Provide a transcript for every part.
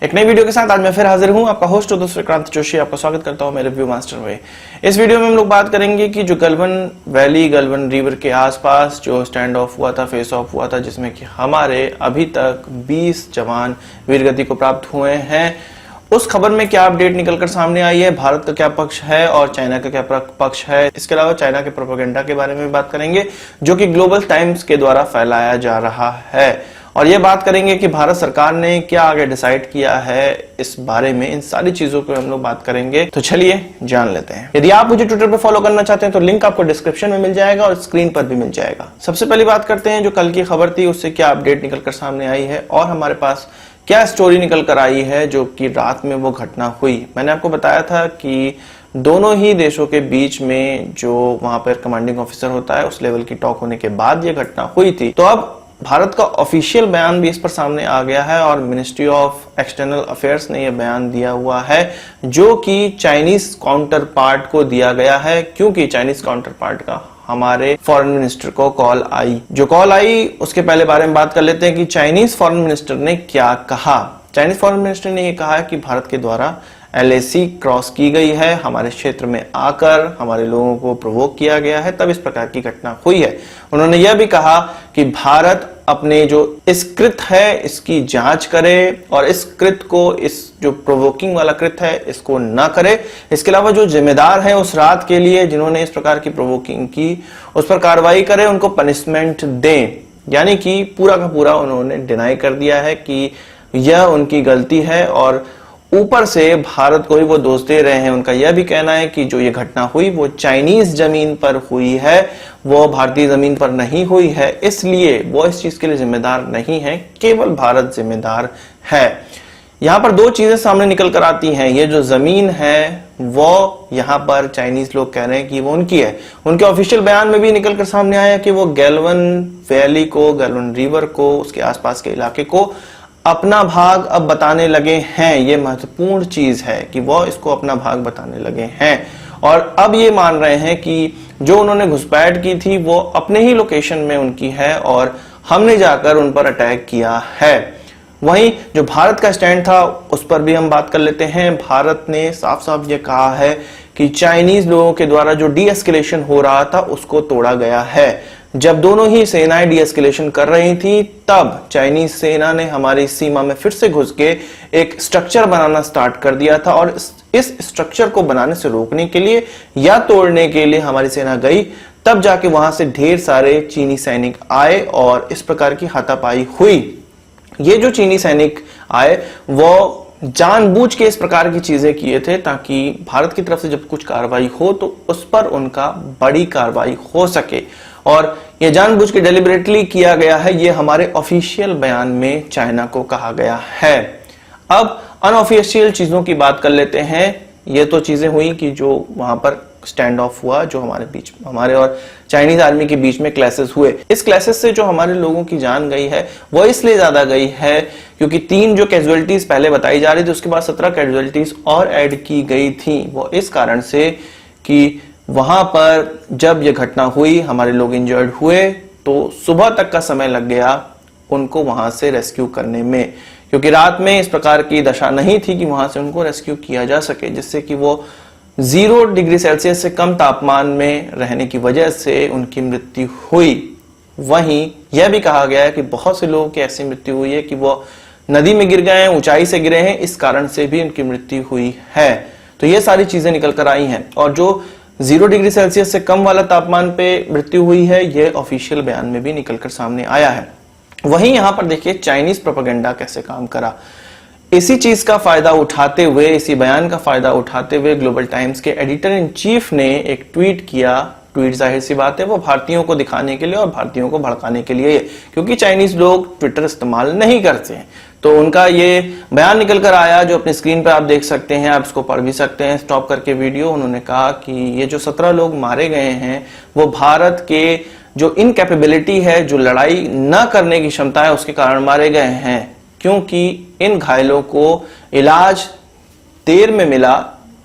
एक नई वीडियो के साथ आज मैं फिर हाजिर हूं। आपका होस्ट दोस्त विक्रांत जोशी आपका स्वागत करता हूं मेरे रिव्यू मास्टर में। इस वीडियो में हम लोग बात करेंगे कि जो गलवान वैली गलवान रिवर के आसपास जो स्टैंड ऑफ हुआ था, फेस ऑफ हुआ था, जिसमें कि हमारे अभी तक 20 जवान वीरगति को प्राप्त हुए हैं, उस खबर में क्या अपडेट निकलकर सामने आई है, भारत का क्या पक्ष है और चाइना का क्या पक्ष है। इसके अलावा चाइना के प्रोपेगेंडा के बारे में बात करेंगे जो कि ग्लोबल टाइम्स के द्वारा फैलाया जा रहा है, और ये बात करेंगे कि भारत सरकार ने क्या आगे डिसाइड किया है इस बारे में। इन सारी चीजों को हम लोग बात करेंगे, तो चलिए जान लेते हैं। यदि आप मुझे ट्विटर पे फॉलो करना चाहते हैं तो लिंक आपको डिस्क्रिप्शन में मिल जाएगा और स्क्रीन पर भी मिल जाएगा। सबसे पहले बात करते हैं जो कल की खबर थी उससे क्या अपडेट निकलकर सामने आई है और हमारे पास क्या स्टोरी निकल कर आई है जो कि रात में वो घटना हुई। मैंने आपको बताया था कि दोनों ही देशों के बीच में जो वहां पर कमांडिंग ऑफिसर होता है उस लेवल की टॉक होने के बाद ये घटना हुई थी। तो अब भारत का ऑफिशियल बयान भी इस पर सामने आ गया है और मिनिस्ट्री ऑफ एक्सटर्नल अफेयर्स ने यह बयान दिया हुआ है जो कि चाइनीज काउंटर पार्ट को दिया गया है, क्योंकि चाइनीज काउंटर पार्ट का हमारे फॉरेन मिनिस्टर को कॉल आई। जो कॉल आई उसके पहले बारे में बात कर लेते हैं कि चाइनीज फॉरेन मिनिस्टर ने क्या कहा। चाइनीज फॉरेन मिनिस्टर ने यह कहा कि भारत के द्वारा LAC क्रॉस की गई है, हमारे क्षेत्र में आकर हमारे लोगों को प्रोवोक किया गया है, तब इस प्रकार की घटना हुई है। उन्होंने यह भी कहा कि भारत अपने जो इस कृत है इसकी जांच करे और इस कृत को, इस जो प्रोवोकिंग वाला कृत है इसको ना करे। इसके अलावा जो जिम्मेदार है उस रात के लिए जिन्होंने इस प्रकार की प्रोवोकिंग की उस पर कार्रवाई करे, उनको पनिशमेंट दें। यानी कि पूरा का पूरा उन्होंने डिनाई कर दिया है कि यह उनकी गलती है और ऊपर से भारत को ही वो दोष दे रहे हैं। उनका यह भी कहना है कि जो ये घटना हुई वो चाइनीज जमीन पर हुई है, वो भारतीय जमीन पर नहीं हुई है, इसलिए वो इस चीज के लिए जिम्मेदार नहीं है, केवल भारत जिम्मेदार है। यहाँ पर दो चीजें सामने निकल कर आती हैं। ये जो जमीन है वो यहाँ पर चाइनीज लोग कह रहे हैं कि वो उनकी है। उनके ऑफिशियल बयान में भी निकल कर सामने आया कि वो गलवान वैली को, गलवान रिवर को, उसके आसपास के इलाके को अपना भाग अब बताने लगे हैं। ये महत्वपूर्ण चीज है कि वो इसको अपना भाग बताने लगे हैं और अब ये मान रहे हैं कि जो उन्होंने घुसपैठ की थी वो अपने ही लोकेशन में उनकी है और हमने जाकर उन पर अटैक किया है। वहीं जो भारत का स्टैंड था उस पर भी हम बात कर लेते हैं। भारत ने साफ साफ ये कहा है कि चाइनीज लोगों के द्वारा जो डी एस्केलेशन हो रहा था उसको तोड़ा गया है। जब दोनों ही सेनाएं डी एस्केलेशन कर रही थी तब चाइनीज सेना ने हमारी सीमा में फिर से घुस के एक स्ट्रक्चर बनाना स्टार्ट कर दिया था और इस स्ट्रक्चर को बनाने से रोकने के लिए या तोड़ने के लिए हमारी सेना गई, तब जाके वहां से ढेर सारे चीनी सैनिक आए और इस प्रकार की हाथापाई हुई। ये जो चीनी सैनिक आए वो जानबूझ के इस प्रकार की चीजें किए थे ताकि भारत की तरफ से जब कुछ कार्रवाई हो तो उस पर उनका बड़ी कार्रवाई हो सके, और यह जानबूझ के डेलिबरेटली किया गया है। यह हमारे ऑफिशियल बयान में चाइना को कहा गया है। अब अनऑफिशियल चीजों की बात कर लेते हैं। ये तो चीजें हुई कि जो वहां पर स्टैंड ऑफ हुआ, जो हमारे बीच, हमारे और चाइनीज आर्मी के बीच में क्लैशेस हुए। इस क्लैशेस से जो हमारे लोगों की जान गई है वो इसलिए ज्यादा गई है क्योंकि 3 जो कैजुअलिटीज पहले बताई जा रही थी उसके बाद 17 कैजुअलिटीज और ऐड की गई थी। वो इस कारण से कि वहां पर जब यह घटना हुई हमारे लोग इंजर्ड हुए तो सुबह तक का समय लग गया उनको वहां से रेस्क्यू करने में, क्योंकि रात में इस प्रकार की दशा नहीं थी कि वहां से उनको रेस्क्यू किया जा सके, जिससे कि वो 0 डिग्री सेल्सियस से कम तापमान में रहने की वजह से उनकी मृत्यु हुई। वहीं यह भी कहा गया है कि बहुत से लोगों की ऐसी मृत्यु हुई है कि वो नदी में गिर गए हैं, ऊंचाई से गिरे हैं, इस कारण से भी उनकी मृत्यु हुई है। तो ये सारी चीजें निकल कर आई हैं और जो 0 डिग्री सेल्सियस से कम वाला तापमान पे मृत्यु हुई है ये ऑफिशियल बयान में भी निकलकर सामने आया है। वहीं यहां पर देखिए चाइनीज प्रोपेगेंडा कैसे काम करा। इसी चीज का फायदा उठाते हुए, इसी बयान का फायदा उठाते हुए ग्लोबल टाइम्स के एडिटर इन चीफ ने एक ट्वीट किया। ट्वीट जाहिर सी बात है वो भारतीयों को दिखाने के लिए और भारतीयों को भड़काने के लिए, क्योंकि चाइनीज लोग ट्विटर इस्तेमाल नहीं करते हैं। तो उनका ये बयान निकल कर आया जो अपनी स्क्रीन पर आप देख सकते हैं, आप इसको पढ़ भी सकते हैं स्टॉप करके वीडियो। उन्होंने कहा कि ये जो 17 लोग मारे गए हैं वो भारत के जो इनकैपेबिलिटी है, जो लड़ाई न करने की क्षमता है उसके कारण मारे गए हैं, क्योंकि इन घायलों को इलाज देर में मिला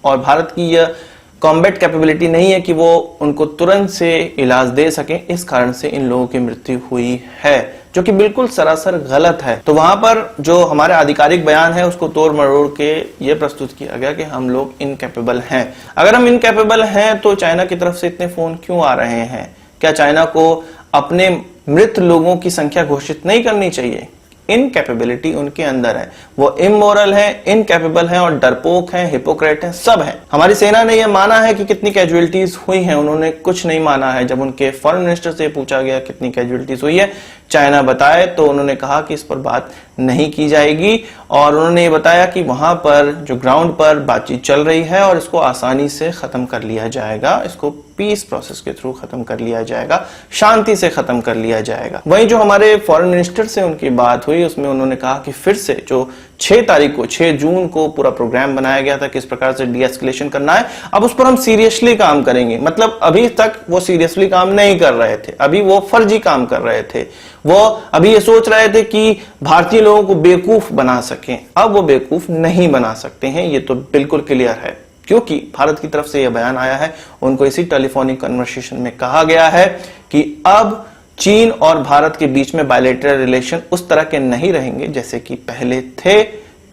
और भारत की यह कॉम्बैट कैपेबिलिटी नहीं है कि वो उनको तुरंत से इलाज दे सकें, इस कारण से इन लोगों की मृत्यु हुई है। जो कि बिल्कुल सरासर गलत है। तो वहां पर जो हमारे आधिकारिक बयान है उसको तोड़ मरोड़ के ये प्रस्तुत किया गया कि हम लोग इनकैपेबल हैं। अगर हम इनकैपेबल हैं तो चाइना की तरफ से इतने फोन क्यों आ रहे हैं? क्या चाइना को अपने मृत लोगों की संख्या घोषित नहीं करनी चाहिए? इनकैपेबिलिटी उनके अंदर है, वो इमोरल है, इनकैपेबल है और डरपोक है, हिपोक्रेट है, सब है। हमारी सेना ने यह माना है कि कितनी कैजुअलिटीज हुई हैं, उन्होंने कुछ नहीं माना है। जब उनके फॉरेन मिनिस्टर से पूछा गया कितनी कैजुअलिटीज हुई है, चाइना बताए तो उन्होंने कहा कि इस पर बात नहीं की जाएगी और उन्होंने ये बताया कि वहां पर जो ग्राउंड पर बातचीत चल रही है और इसको आसानी से खत्म कर लिया जाएगा, इसको पीस प्रोसेस के थ्रू खत्म कर लिया जाएगा, शांति से खत्म कर लिया जाएगा। वहीं जो हमारे फॉरेन मिनिस्टर से उनकी बात हुई उसमें उन्होंने कहा कि फिर से जो 6 जून को पूरा प्रोग्राम बनाया गया था किस प्रकार से डीएस्केलेशन करना है, अब उस पर हम सीरियसली काम करेंगे। मतलब अभी तक वो सीरियसली काम नहीं कर रहे थे, अभी वो फर्जी काम कर रहे थे। वो अभी ये सोच रहे थे कि भारतीय लोगों को बेवकूफ बना सकें, अब वो बेवकूफ नहीं बना सकते हैं, ये तो बिल्कुल क्लियर है। क्योंकि भारत की तरफ से यह बयान आया है, उनको इसी टेलीफोनिक कन्वर्सेशन में कहा गया है कि अब चीन और भारत के बीच में बायलैटरल रिलेशन उस तरह के नहीं रहेंगे जैसे कि पहले थे।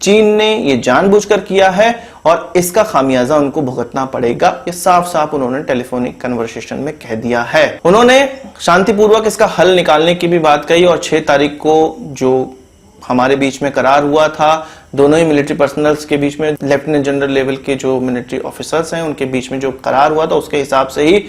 चीन ने ये जानबूझकर किया है और इसका खामियाजा उनको भुगतना पड़ेगा, ये साफ साफ उन्होंने टेलीफोनिक कन्वर्सेशन में कह दिया है। उन्होंने शांतिपूर्वक इसका हल निकालने की भी बात कही और 6 तारीख को जो हमारे बीच में करार हुआ था, दोनों ही मिलिट्री पर्सनल्स के बीच में, लेफ्टिनेंट जनरल लेवल के जो मिलिट्री ऑफिसर्स हैं उनके बीच में जो करार हुआ था, उसके हिसाब से ही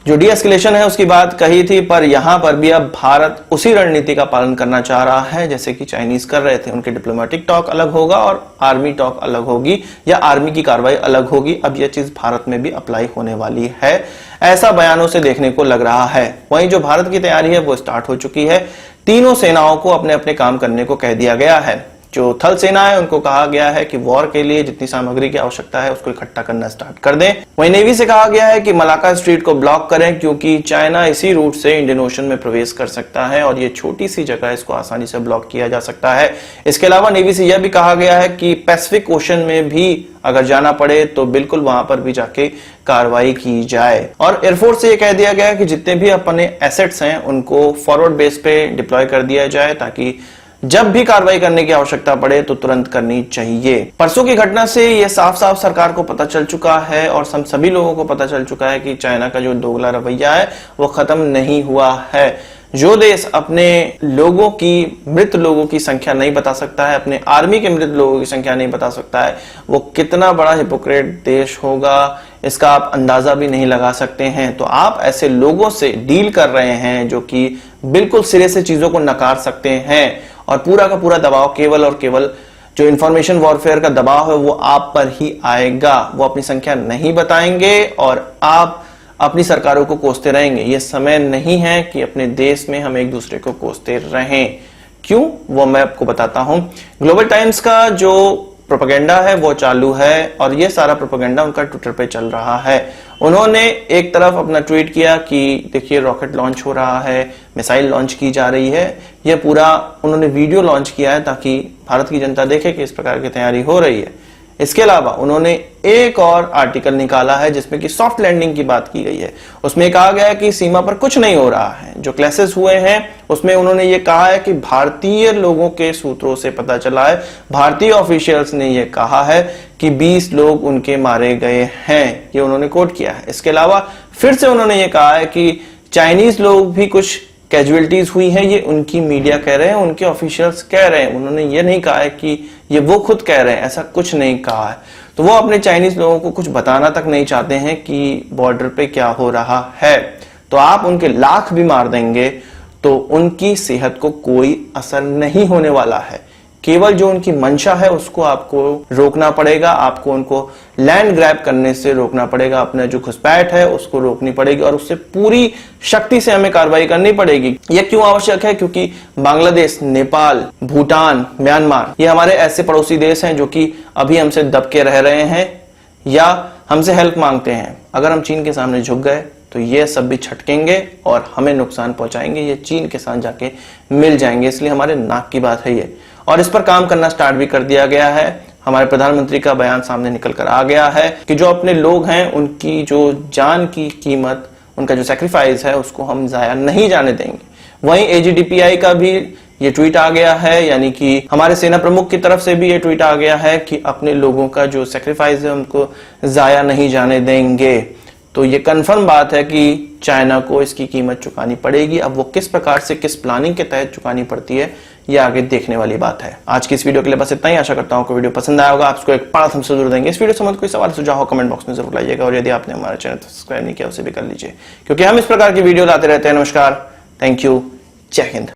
जो डीएस्केलेशन है उसकी बात कही थी। पर यहां पर भी अब भारत उसी रणनीति का पालन करना चाह रहा है जैसे कि चाइनीज कर रहे थे। उनके डिप्लोमेटिक टॉक अलग होगा और आर्मी टॉक अलग होगी या आर्मी की कार्रवाई अलग होगी। अब यह चीज भारत में भी अप्लाई होने वाली है, ऐसा बयानों से देखने को लग रहा है। वहीं जो भारत की तैयारी है वो स्टार्ट हो चुकी है। तीनों सेनाओं को अपने अपने काम करने को कह दिया गया है। जो थल सेना है उनको कहा गया है कि वॉर के लिए जितनी सामग्री की आवश्यकता है उसको इकट्ठा करना स्टार्ट कर दें। वहीं नेवी से कहा गया है कि मलाका स्ट्रीट को ब्लॉक करें क्योंकि चाइना इसी रूट से इंडियन ओशन में प्रवेश कर सकता है और ये छोटी सी जगह इसको आसानी से ब्लॉक किया जा सकता है। इसके अलावा नेवी से यह भी कहा गया है कि पैसिफिक ओशन में भी अगर जाना पड़े तो बिल्कुल वहां पर भी जाके कार्रवाई की जाए। और एयरफोर्स से यह कह दिया गया है कि जितने भी अपने एसेट्स हैं उनको फॉरवर्ड बेस पे डिप्लॉय कर दिया जाए ताकि जब भी कार्रवाई करने की आवश्यकता पड़े तो तुरंत करनी चाहिए। परसों की घटना से यह साफ साफ सरकार को पता चल चुका है और हम सभी लोगों को पता चल चुका है कि चाइना का जो दोगला रवैया है वो खत्म नहीं हुआ है। जो देश अपने लोगों की, मृत लोगों की संख्या नहीं बता सकता है, अपने आर्मी के मृत लोगों की संख्या नहीं बता सकता है, वो कितना बड़ा हिपोक्रेट देश होगा इसका आप अंदाजा भी नहीं लगा सकते हैं। तो आप ऐसे लोगों से डील कर रहे हैं जो कि बिल्कुल सिरे से चीजों को नकार सकते हैं और पूरा का पूरा दबाव केवल और केवल जो इंफॉर्मेशन वॉरफेयर का दबाव है वो आप पर ही आएगा। वो अपनी संख्या नहीं बताएंगे और आप अपनी सरकारों को कोसते रहेंगे। ये समय नहीं है कि अपने देश में हम एक दूसरे को कोसते रहें। क्यों, वो मैं आपको बताता हूं। ग्लोबल टाइम्स का जो प्रोपेगेंडा है वो चालू है और ये सारा प्रोपेगेंडा उनका ट्विटर पे चल रहा है। उन्होंने एक तरफ अपना ट्वीट किया कि देखिए रॉकेट लॉन्च हो रहा है, मिसाइल लॉन्च की जा रही है। यह पूरा उन्होंने वीडियो लॉन्च किया है ताकि भारत की जनता देखे कि इस प्रकार की तैयारी हो रही है। इसके अलावा उन्होंने एक और आर्टिकल निकाला है जिसमें कि सॉफ्ट लैंडिंग की बात की गई है। उसमें कहा गया है कि सीमा पर कुछ नहीं हो रहा है। जो क्लैशेस हुए हैं उसमें उन्होंने ये कहा है कि भारतीय लोगों के सूत्रों से पता चला है, भारतीय ऑफिशियल्स ने यह कहा है कि 20 लोग उनके मारे गए हैं। ये उन्होंने कोट किया है। इसके अलावा फिर से उन्होंने ये कहा है कि चाइनीज लोग भी कुछ कैजुअलिटीज हुई हैं, ये उनकी मीडिया कह रहे हैं, उनके ऑफिशियल्स कह रहे हैं। उन्होंने ये नहीं कहा है कि ये वो खुद कह रहे हैं, ऐसा कुछ नहीं कहा है। तो वो अपने चाइनीज लोगों को कुछ बताना तक नहीं चाहते हैं कि बॉर्डर पे क्या हो रहा है। तो आप उनके लाख भी मार देंगे तो उनकी सेहत को कोई असर नहीं होने वाला है। केवल जो उनकी मंशा है उसको आपको रोकना पड़ेगा, आपको उनको लैंड ग्रैब करने से रोकना पड़ेगा, अपना जो घुसपैठ है उसको रोकनी पड़ेगी और उससे पूरी शक्ति से हमें कार्रवाई करनी पड़ेगी। यह क्यों आवश्यक है? क्योंकि बांग्लादेश, नेपाल, भूटान, म्यांमार ये हमारे ऐसे पड़ोसी देश हैं जो कि अभी हमसे दबके रह रहे हैं या हमसे हेल्प मांगते हैं। अगर हम चीन के सामने झुक गए तो ये सब भी छटकेंगे और हमें नुकसान पहुंचाएंगे, ये चीन के साथ जाके मिल जाएंगे। इसलिए हमारे नाक की बात है ये, और इस पर काम करना स्टार्ट भी कर दिया गया है। हमारे प्रधानमंत्री का बयान सामने निकल कर आ गया है कि जो अपने लोग हैं उनकी जो जान की कीमत, उनका जो सैक्रिफाइस है उसको हम जाया नहीं जाने देंगे। वहीं एजीडीपीआई का भी ये ट्वीट आ गया है, यानी कि हमारे सेना प्रमुख की तरफ से भी ये ट्वीट आ गया है कि अपने लोगों का जो सेक्रीफाइस है उनको जाया नहीं जाने देंगे। तो ये कंफर्म बात है कि चाइना को इसकी कीमत चुकानी पड़ेगी। अब वो किस प्रकार से, किस प्लानिंग के तहत चुकानी पड़ती है, ये आगे देखने वाली बात है। आज की इस वीडियो के लिए बस इतना ही। आशा करता हूं आपको वीडियो पसंद आया होगा। आपको एक पार्ट हमसे जरूर देंगे। इस वीडियो संबंध कोई सवाल सुझाव हो कमेंट बॉक्स में जरूर लाइएगा, और यदि आपने हमारा चैनल सब्सक्राइब नहीं किया उसे भी कर लीजिए, क्योंकि हम इस प्रकार की वीडियो लाते रहते हैं। नमस्कार, थैंक यू, जय हिंद।